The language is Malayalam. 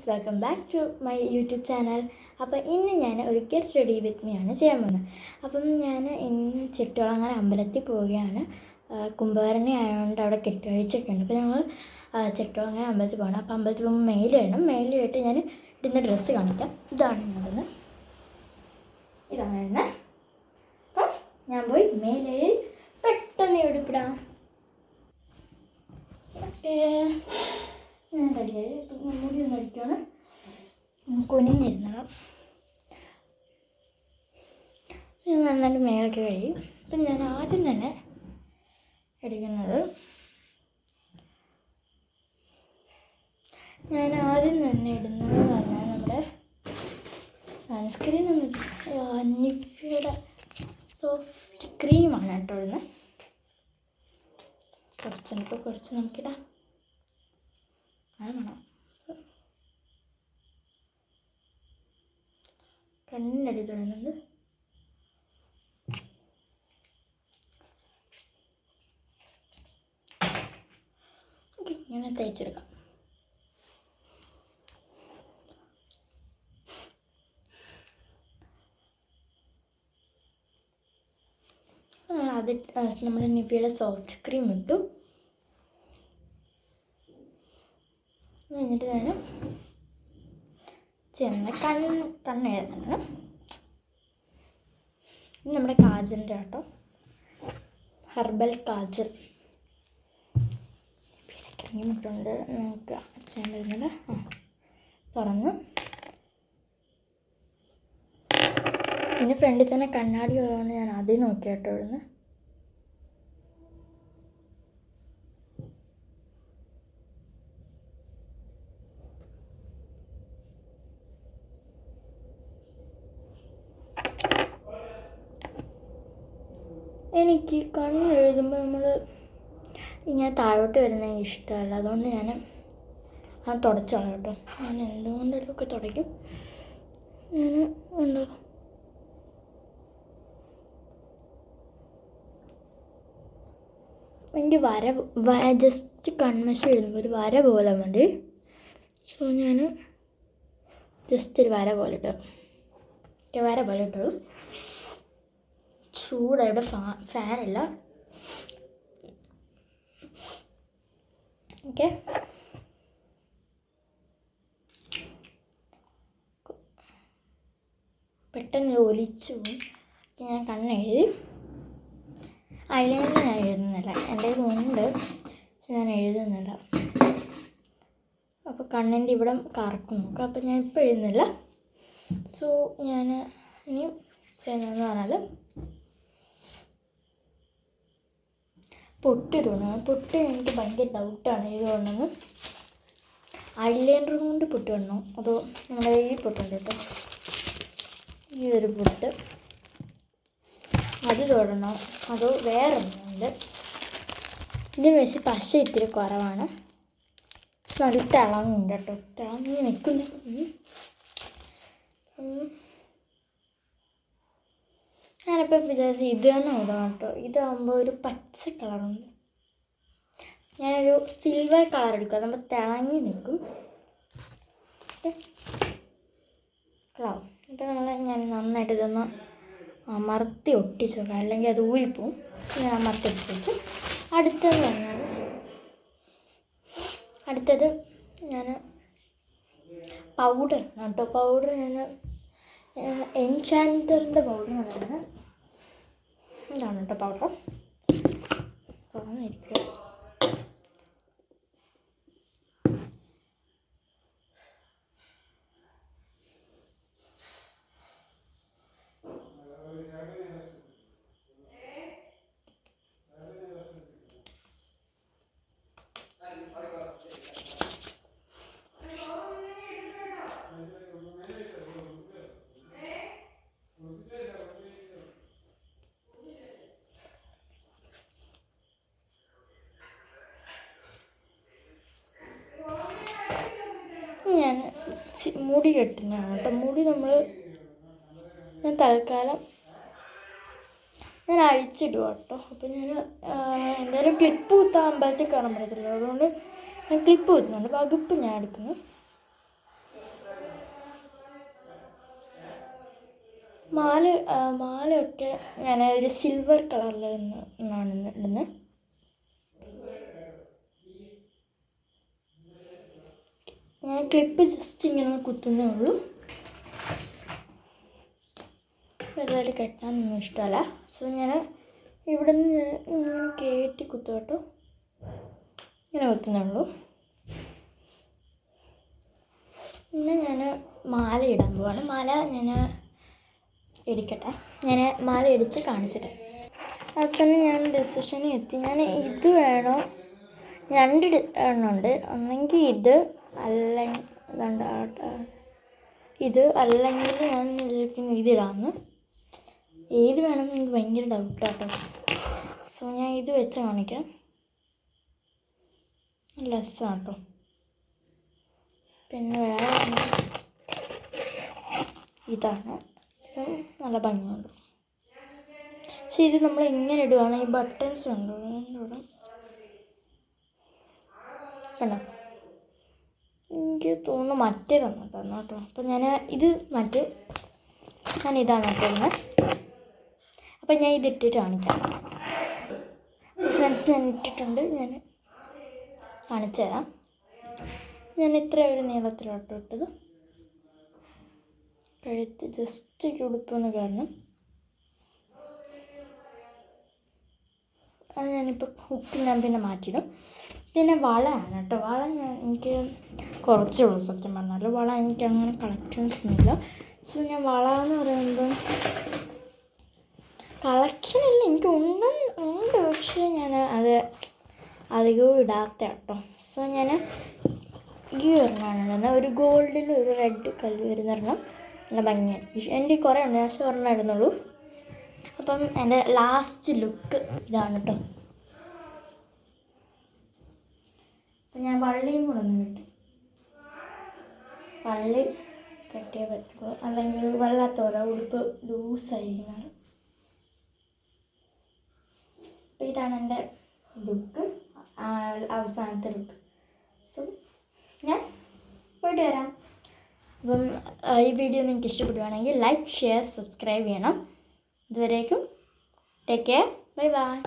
Friends, welcome back to my YouTube channel. അപ്പോൾ ഇന്ന് ഞാൻ ഒരു ഗെറ്റ് റെഡി വിത്ത് മീ ആണ് ചെയ്യാൻ പോകുന്നത്. അപ്പം ഞാൻ ഇന്ന് ചെട്ടികുളങ്ങര അമ്പലത്തിൽ പോവുകയാണ്. കുംഭഭരണി ആയതുകൊണ്ട് അവിടെ കെട്ടുകാഴ്ചയൊക്കെ ഉണ്ട്. അപ്പോൾ ഞങ്ങൾ ചെട്ടികുളങ്ങര അമ്പലത്തിൽ പോകണം. അപ്പോൾ അമ്പലത്തിൽ പോകുമ്പോൾ മെയിൽ വേണം. മെയിൽ ആയിട്ട് ഞാൻ ഇടുന്ന ഡ്രസ്സ് കാണിക്കാം. ഇതാണ് ഇടുന്നത്. അപ്പം ഞാൻ പോയി മെയിലിൽ പെട്ടെന്ന് എടുപ്പിടാം. ഞാൻ റെഡിയായി. മുടി ഒന്ന് അടിക്കുകയാണ്. കുനിഞ്ഞിരുന്നണം. ഞാൻ നന്നായിട്ട് മേലൊക്കെ കഴിയും. അപ്പം ഞാൻ ആദ്യം തന്നെ എടുക്കുന്നത് ഇടുന്നത് പറഞ്ഞാൽ നമ്മുടെ സൺസ്ക്രീൻ ഒന്നും നിഫ്യയുടെ സോഫ്റ്റ് ക്രീമാണ് കേട്ടോ. ഇടുന്നത് കുറച്ച് നമുക്കിടാം. അത് വേണം. കണ്ണിൻ്റെ അടി തുടങ്ങുന്നുണ്ട്. ഓക്കെ, ഇങ്ങനെ തേച്ചെടുക്കാം. നമ്മുടെ നിവ്യയുടെ സോഫ്റ്റ് ക്രീം ഇട്ടു. എന്നിട്ട് ഞാൻ കണ്ണ് എഴുതണം. ഇത് നമ്മുടെ കാജലിൻ്റെ കേട്ടോ, ഹെർബൽ കാജൽ. ഇറങ്ങിയിട്ടുണ്ട്. നമുക്ക് അച്ഛൻ വരുന്നുണ്ട്. തുറന്ന് പിന്നെ ഫ്രണ്ടിൽ തന്നെ കണ്ണാടി ഉള്ളതുകൊണ്ട് ഞാൻ ആദ്യം നോക്കി കേട്ടോ. ഇവിടുന്ന് എനിക്ക് കണ്ണ് എഴുതുമ്പോൾ ഇങ്ങനെ താഴോട്ട് വരുന്നത് ഇഷ്ടമല്ല. അതുകൊണ്ട് ഞാൻ തുടച്ചോളാം കേട്ടോ. ഞാൻ എന്തുകൊണ്ടെങ്കിലും ഒക്കെ തുടയ്ക്കും. ഞാൻ എനിക്ക് ജസ്റ്റ് കൺമശി എഴുതുമ്പോൾ ഒരു വര പോലെ മതി. സോ ഞാൻ ജസ്റ്റ് ഒരു വര പോലെ ഇട്ടു. ചൂടായിട്ട് ഫാനില്ല. ഓക്കെ, പെട്ടെന്ന് ഒലിച്ചു പോയി. ഞാൻ കണ്ണെഴുതി. അതിലേന്ന് ഞാൻ എഴുതുന്നില്ല. എൻ്റെ ഉണ്ട്, പക്ഷെ ഞാൻ എഴുതുന്നില്ല. അപ്പോൾ കണ്ണിൻ്റെ ഇവിടെ കറക്കും നോക്കാം. അപ്പോൾ ഞാൻ ഇപ്പോൾ എഴുതുന്നില്ല. സോ ഞാൻ ഇനി ചെയ്യുന്നതെന്ന് പറഞ്ഞാൽ പൊട്ട് എനിക്ക് ഭയങ്കര ഡൗട്ടാണ്. ഇത് കൊണ്ടെന്ന് ഐലൈനർ കൊണ്ട് പൊട്ട് വരണോ അതോ നമ്മുടെ ഈ പൊട്ടുണ്ട് കേട്ടോ, ഈ ഒരു പൊട്ട് അത് തൊടണോ അതോ വേറെ ഒന്നുണ്ട്. ഇതിന് വെച്ച് പശ ഇത്തിരി കുറവാണ്. നല്ല തിളങ്ങുണ്ട് കേട്ടോ. തിളങ്ങി നിൽക്കുന്നു. ഞാനിപ്പോൾ വിചാരിച്ച് ഇത് തന്നെ ഇടാം കേട്ടോ. ഇതാകുമ്പോൾ ഒരു പച്ച കളറുണ്ട്. ഞാനൊരു സിൽവർ കളർ എടുക്കും. അതാകുമ്പോൾ തിളങ്ങി നിൽക്കും. കളാവും. എന്നിട്ട് ഞാൻ നന്നായിട്ട് ഇതൊന്ന് അമർത്തി ഒട്ടിച്ചു വെക്കാം, അല്ലെങ്കിൽ അത് ഊരിപ്പോവും. ഞാൻ അമർത്തി ഒട്ടിച്ചു. അടുത്തത് ഞാൻ പൗഡർ കേട്ടോ. പൗഡർ ഞാൻ എൻചാൻറ്ററിൻ്റെ പൗഡറാണ്. ഇതാണ് കേട്ടോ പൗഡർ. തുറന്നിരിക്കുക. ഞാൻ മുടി കെട്ടുന്നതാണ് കേട്ടോ. മുടി ഞാൻ തൽക്കാലം അഴിച്ചിടുക കേട്ടോ. അപ്പോൾ ഞാൻ എന്തായാലും ക്ലിപ്പ് കുത്താൻ അമ്പലത്തിൽ കാണാൻ പറ്റത്തില്ല. അതുകൊണ്ട് ഞാൻ ക്ലിപ്പ് കുത്തുന്നുണ്ട്. വകുപ്പ് ഞാൻ എടുക്കുന്നു. മാലയൊക്കെ ഞാൻ ഒരു സിൽവർ കളറിലാണ് ഇടുന്നത്. ഞാൻ ക്ലിപ്പ് ജസ്റ്റ് ഇങ്ങനെ കുത്തുന്നേ ഉള്ളൂ. വലുതായിട്ട് കെട്ടാനൊന്നും ഇഷ്ടമല്ല. സോ ഞാൻ ഇവിടെ നിന്ന് കയറ്റി കുത്തു കേട്ടോ, ഇങ്ങനെ കുത്തുന്നേ ഉള്ളൂ. പിന്നെ ഞാൻ മാല ഇടാൻ പോവാണ്. മാല ഞാൻ എടുക്കട്ടെ, ഞാൻ മാല എടുത്ത് കാണിച്ചിട്ട്. അവസാനം ഞാൻ ഡെസിഷനിൽ എത്തി. ഞാൻ ഇത് വേണോ, 2 എണ്ണമുണ്ട്. ഒന്നെങ്കിൽ ഇത് അല്ലെങ്കിൽ ഞാൻ ഇതിടാന്ന്. ഏത് വേണമെന്ന് എനിക്ക് ഭയങ്കര ഡൗട്ടാട്ടോ. സോ ഞാൻ ഇത് വെച്ച് കാണിക്കാം. നല്ല രസമാണ് കേട്ടോ. പിന്നെ വേറെ ഇതാണ്, നല്ല ഭംഗിയുണ്ട്. പക്ഷെ ഇത് നമ്മൾ എങ്ങനെ ഇടുവാണ്, ഈ ബട്ടൺസ് ഉണ്ടോ കണ്ടോ, എനിക്ക് തോന്നുന്നു മറ്റേതാണ് കേട്ടോ. അപ്പം ഞാൻ ഇത് ഞാനിതാണ് കേട്ടോ. അപ്പം ഞാൻ ഇതിട്ടിട്ട് കാണിക്കാം ഫ്രണ്ട്സ്. ഞാൻ ഇട്ടിട്ടുണ്ട്, ഞാൻ കാണിച്ചു തരാം. ഞാൻ ഇത്ര ഒരു നീളത്തിലോട്ട് ഇട്ടത്. കഴുത്ത് ജസ്റ്റ് ഉടുപ്പെന്ന് കാരണം അത് ഞാനിപ്പോൾ ഹുക്ക് ഞാൻ പിന്നെ മാറ്റിയിടും. പിന്നെ വളയാണ് കേട്ടോ. വള എനിക്ക് കുറച്ചേ ഉള്ളൂ സത്യം പറഞ്ഞാൽ. വള എനിക്ക് അങ്ങനെ കളക്ഷൻസ് ഒന്നുമില്ല. സോ ഞാൻ വള എന്ന് പറയുമ്പോൾ കളക്ഷനില്ല, എനിക്ക് ഉണ്ട്. പക്ഷേ ഞാൻ അത് അധികവും ഇടാത്ത കേട്ടോ. സോ ഞാൻ ഈ ഒരെണ്ണമാണ് ഇടുന്നത്. ഒരു ഗോൾഡിൽ ഒരു റെഡ് കല്ല് വരുന്നൊരെണ്ണം, നല്ല ഭംഗിയായിരിക്കും. എൻ്റെ കുറേ ഉണ്ട്, പക്ഷേ ഒരെണ്ണം ഇടുന്നുള്ളൂ. അപ്പം എൻ്റെ ലാസ്റ്റ് ലുക്ക് ഇതാണ് കേട്ടോ. അപ്പം ഞാൻ വള്ളിയും കൂടെ ഒന്ന് കിട്ടി. വള്ളി കെട്ടിയേ പറ്റുള്ളൂ, അല്ലെങ്കിൽ വല്ലാത്തോല ഉടുപ്പ് ലൂസായിരിക്കുന്നത്. അപ്പം ഇതാണ് എൻ്റെ ലുക്ക്, അവസാനത്തെ ലുക്ക്. സോ ഞാൻ പോയിട്ട് വരാം. അപ്പം ഈ വീഡിയോ നിങ്ങൾക്ക് ഇഷ്ടപ്പെടുകയാണെങ്കിൽ ലൈക്ക്, ഷെയർ, സബ്സ്ക്രൈബ് ചെയ്യണം. ഇതുവരേക്കും ടേക്ക് കെയർ, ബൈ ബൈ.